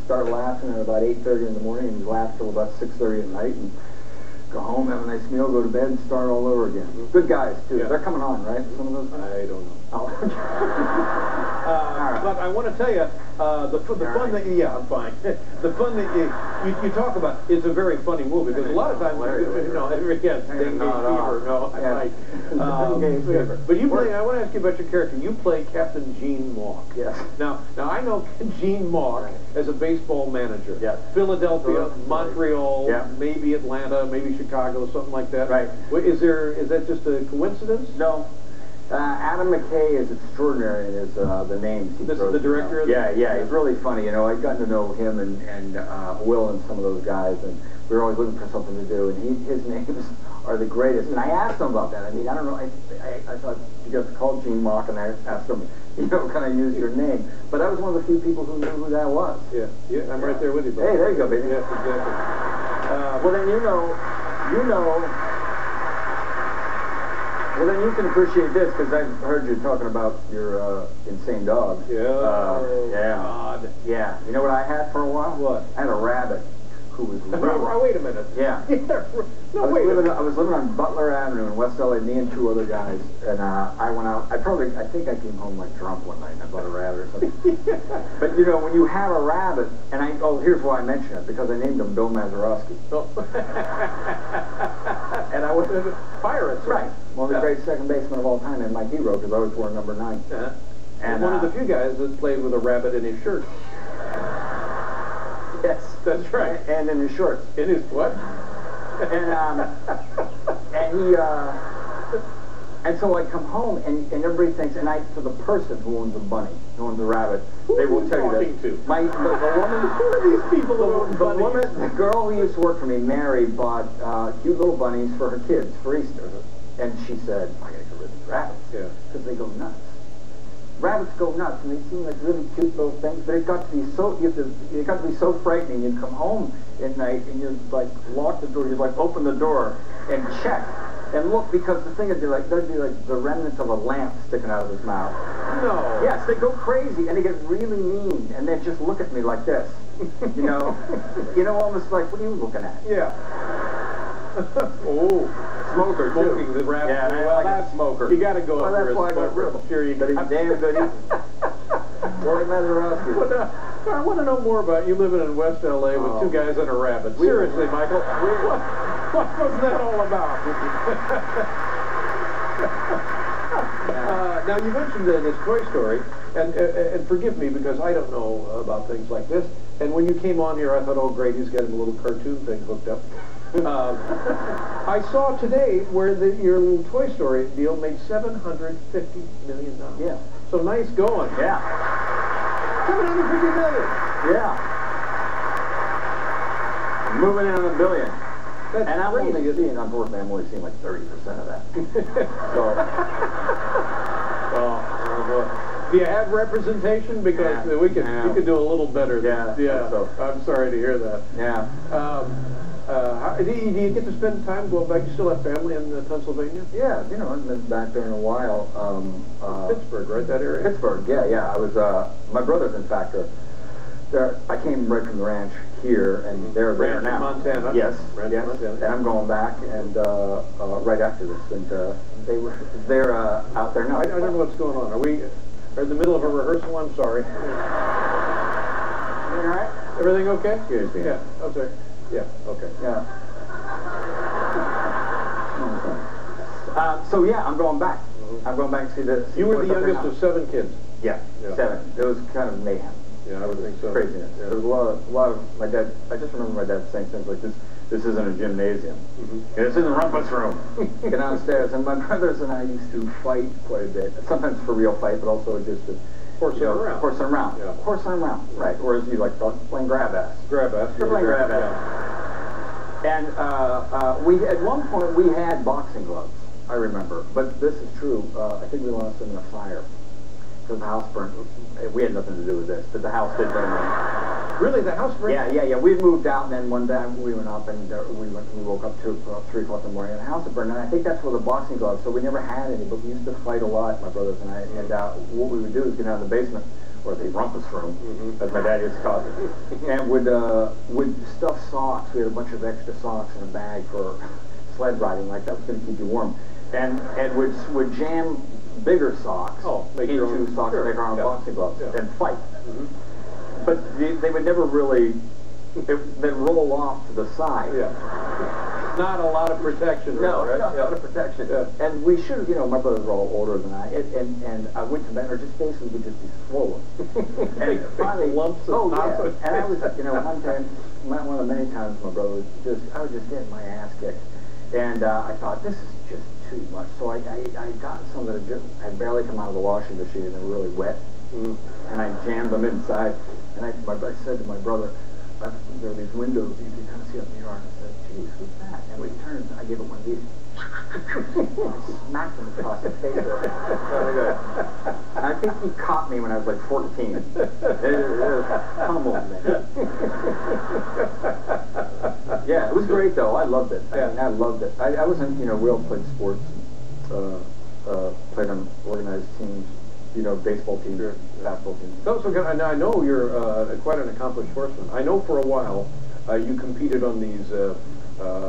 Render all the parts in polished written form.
start laughing at about 8:30 in the morning, and you laugh till about 6:30 at night, and go home, have a nice meal, go to bed, and start all over again. Good guys, too. Yeah. They're coming on, right? Some of those guys? I don't know. Oh. But I want to tell you, the fun that, yeah, I'm fine. The fun that you talk about, it's a very funny movie, because a lot of times, you know, again, Ding Fever, no, I might. But you play, I want to ask you about your character. You play Captain Gene Mauch. Yes. Now I know Gene Mauch as a baseball manager. Yes. Philadelphia, Montreal, yeah. maybe Atlanta, maybe Chicago, something like that. Right. Is that just a coincidence? No. Adam McKay is extraordinary in his the names he This throws is the director of yeah, he's really funny. You know, I've gotten to know him and Will and some of those guys, and we were always looking for something to do, and his names are the greatest. And I asked him about that. I mean, I don't know, I thought you got to call Gene Mauch, and I asked him, you know, can I use your name? But I was one of the few people who knew who that was. Yeah, I'm right there with you, buddy. Hey, there you go, baby. Yes, exactly. Well, then you know. Well, then you can appreciate this, because I've heard you talking about your insane dogs. Yeah. Yeah. God. Yeah. You know what I had for a while? What? I had a rabbit who was Oh, wait a minute. Yeah. No, wait a minute. I was living on Butler Avenue in West LA, me and two other guys, and I went out. I think I came home like drunk one night and I bought a rabbit or something. But you know, when you have a rabbit, and here's why I mention it, because I named him Bill Mazeroski. Oh. And I was Pirates, right. Well, the great second baseman of all time, and my hero, because I always wore number 9. And one of the few guys that played with a rabbit in his shirt. Yes, that's right. And in his shorts. In his what? And so I come home, and everybody thinks, for the person who owns a bunny, who owns a rabbit, they will tell you that. To? The woman, who are these people who own bunnies? The girl who used to work for me, Mary, bought cute little bunnies for her kids for Easter. And she said, I gotta get rid of these rabbits. Yeah. Because they go nuts. Rabbits go nuts, and they seem like really cute little things, but it got to be so, it got to be so frightening. You'd come home at night, and you'd like lock the door, you'd like open the door and check and look, because the thing would be like, there'd be like the remnants of a lamp sticking out of his mouth. No. Yes, they go crazy, and they get really mean, and they just look at me like this. You know, almost like, what are you looking at? Yeah. Oh. Smoker, smoking too. The rabbit. Yeah, well, that's smoker. You got to go well, up there. That's why I got rid of him. Sure you but he's damn good. Billy Mazeroski. I want to know more about you living in West L.A. with two guys and a rabbit. Seriously, Michael, what was that all about? Now, you mentioned this Toy Story, and forgive me because I don't know about things like this. And when you came on here, I thought, oh, great, he's got a little cartoon thing hooked up. I saw today where your little Toy Story deal made $750 million. Yeah. So nice going. Yeah. $750 million. Yeah. Moving in on $1 billion. That's and I'm crazy. only seeing, unfortunately, I'm only seeing like 30% of that. Do you have representation? Because we could do a little better. Yeah. So. I'm sorry to hear that. Yeah. Do you get to spend time going back? You still have family in Pennsylvania? Yeah, you know, I've been back there in a while. Pittsburgh, right? That area? Pittsburgh, yeah. I was, my brothers, in fact, I came right from the ranch here, and they're there now. Montana. Yes, Montana. And I'm going back, and right after this, and they're out there now. I don't know what's going on. Are we in the middle of a rehearsal? I'm sorry. Everything all right? Everything okay? Seriously. Yeah. Okay. Yeah. Okay. Yeah. So yeah, I'm going back. I'm going back to see this. You were the youngest of 7 kids. Yeah, 7. It was kind of mayhem. Yeah, I would think so. Craziness. Yeah. There was a lot of my dad. I just remember my dad saying things like this. This isn't a gymnasium. This isn't the rumpus room. Get downstairs. And my brothers and I used to fight quite a bit. Sometimes for real fight, but also just to horse them around. Horse them around. Yeah. Horse them around. Right. Or as you like playing grab ass. Grab ass. You're playing grab ass. And we at one point we had boxing gloves. I remember, but this is true. I think we lost them in a fire because the house burned. We had nothing to do with this, but the house did burn. Really, the house burned? Yeah. We moved out, and then one day we went up, and we woke up to 3 o'clock in the morning, and the house had burned. And I think that's where the boxing gloves. So we never had any, but we used to fight a lot, my brothers and I. And what we would do is get down in the basement. or the rumpus room, as my dad used to call it, and would stuff socks. We had a bunch of extra socks in a bag for sled riding, like that was going to keep you warm, and would jam bigger socks into socks to make our own boxing gloves and fight. But they would never really, they'd roll off to the side. Not a lot of protection. No, right? Not a lot of protection. And we should have, you know, my brothers were all older than I, and I went to bed, or just basically would just be swollen. And finally, lumps of nothing. And I was, you know, one time, one of the many times my brother was just, I was just getting my ass kicked. And I thought, this is just too much. So I got some that had barely come out of the washing machine, and they were really wet. And I jammed them inside. And I said to my brother, there are these windows you can kind of see up in the yard. And I said, geez, who's that? And when he turns, I gave it one of these. I smacked him across the face. Very good. And I think he caught me when I was like 14. It was pummeled me. Yeah, it was great though. I loved it. I mean, I loved it. I wasn't, you know, we all played sports, played on organized teams. You know, baseball team, basketball team. So I know you're quite an accomplished horseman. I know for a while you competed on these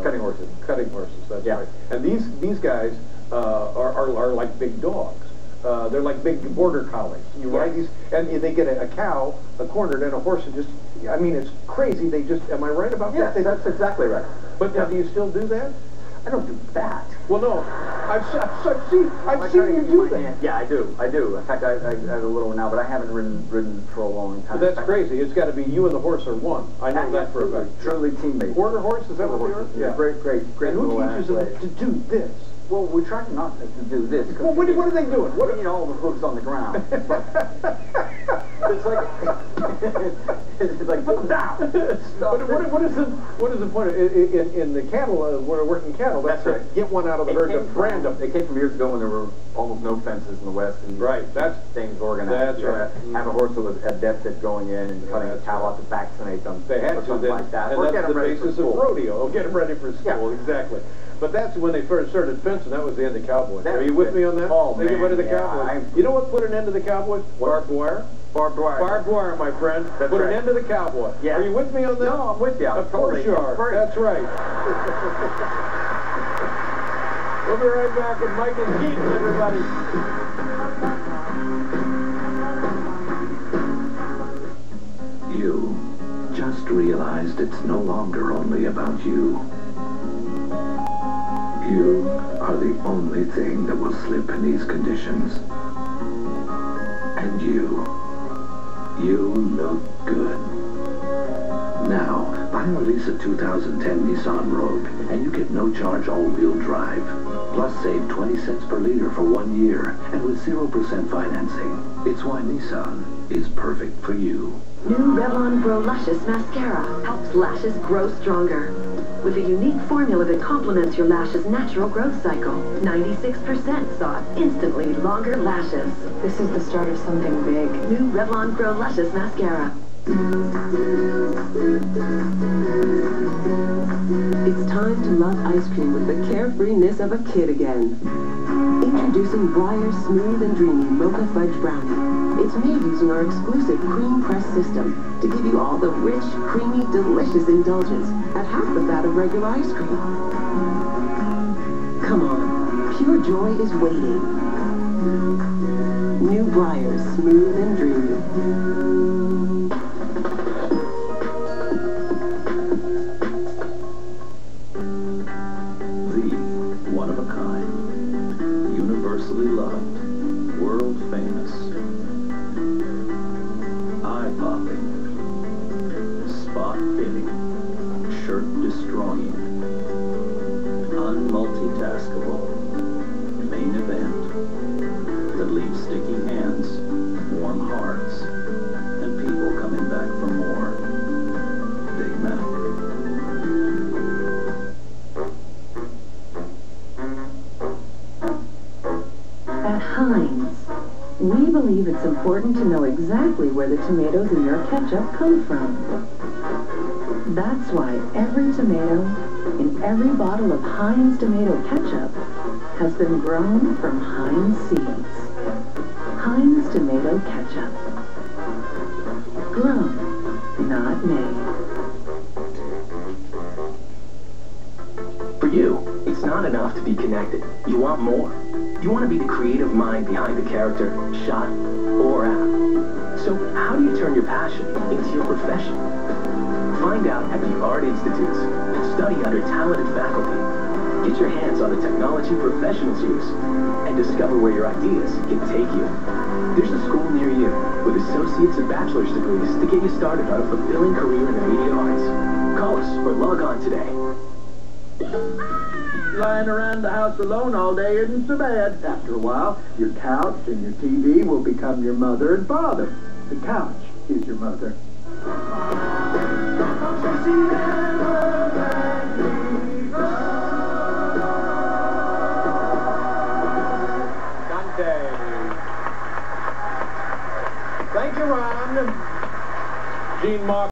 cutting horses. Cutting horses, that's right. And these guys are like big dogs. They're like big border collies. You ride these, and they get a cow, a cornered, and a horse, and just, I mean, it's crazy. They just, am I right about that? Yes, that's exactly right. But do you still do that? I don't do that. Well, no. I've seen you do that. Yeah, I do. In fact, I have a little one now, but I haven't ridden for a long time. But that's crazy. It's got to be you and the horse are one. I know that for a fact. Truly teammates. Quarter horse, is that what they are? Yeah, great. And who teaches them to do this? Well, we try not to do this. Well, what are they doing? What are, you know, all the hooves on the ground. It's like put them down. What is the point in the cattle? When we're working cattle, that's right. Get one out of the herd to brand them. It came from years ago when there were almost no fences in the West, and that's things organized. That's right. Have a horse with a depth going in and cutting a cow out to vaccinate them. They had to, like that. And that's the basis of rodeo. Get them ready for school. Exactly. But that's when they first started fencing. That was the end of cowboys. Are you with me on that? Oh, man. They get rid of the cowboys. You know what put an end to the cowboys? Barbed wire. Barbed wire. Barbed wire, my friend. That's put right. an end to the cowboy. Yeah. Are you with me on that? No, I'm with you. Of course you are. That's right. We'll be right back with Mike and Keaton, everybody. You just realized it's no longer only about you. You are the only thing that will slip in these conditions. And you look good. Now, buy or lease a 2010 Nissan Rogue, and you get no-charge all-wheel drive. Plus, save 20 cents per liter for 1 year, and with 0% financing. It's why Nissan is perfect for you. New Revlon Grow Luscious Mascara helps lashes grow stronger. With a unique formula that complements your lashes' natural growth cycle. 96% saw instantly longer lashes. This is the start of something big. New Revlon Grow Luscious Mascara. It's time to love ice cream with the carefreeness of a kid again. Introducing Breyer's Smooth and Dreamy Mocha Fudge Brownie. It's made using our exclusive cream press system to give you all the rich, creamy, delicious indulgence at half the fat of regular ice cream. Come on, pure joy is waiting. New Breyer's Smooth and Dreamy. Universally loved, world famous, eye-popping, spot-hitting, shirt-destroying, unmultitaskable, main event that leaves sticky hands, warm hearts, and people coming back for more. Big Mac. At Heinz, we believe it's important to know exactly where the tomatoes in your ketchup come from. That's why every tomato in every bottle of Heinz tomato ketchup has been grown from Heinz seeds. Heinz tomato ketchup. not made. For you, it's not enough to be connected. You want more. You want to be the creative mind behind the character, shot, or app. So how do you turn your passion into your profession? Find out at the Art Institutes. Study under talented faculty. Get your hands on the technology professionals use, and discover where your ideas can take you. There's a school near you with associate's and bachelor's degrees to get you started on a fulfilling career in the media arts. Call us or log on today. Lying around the house alone all day isn't so bad. After a while, your couch and your TV will become your mother and father. The couch is your mother.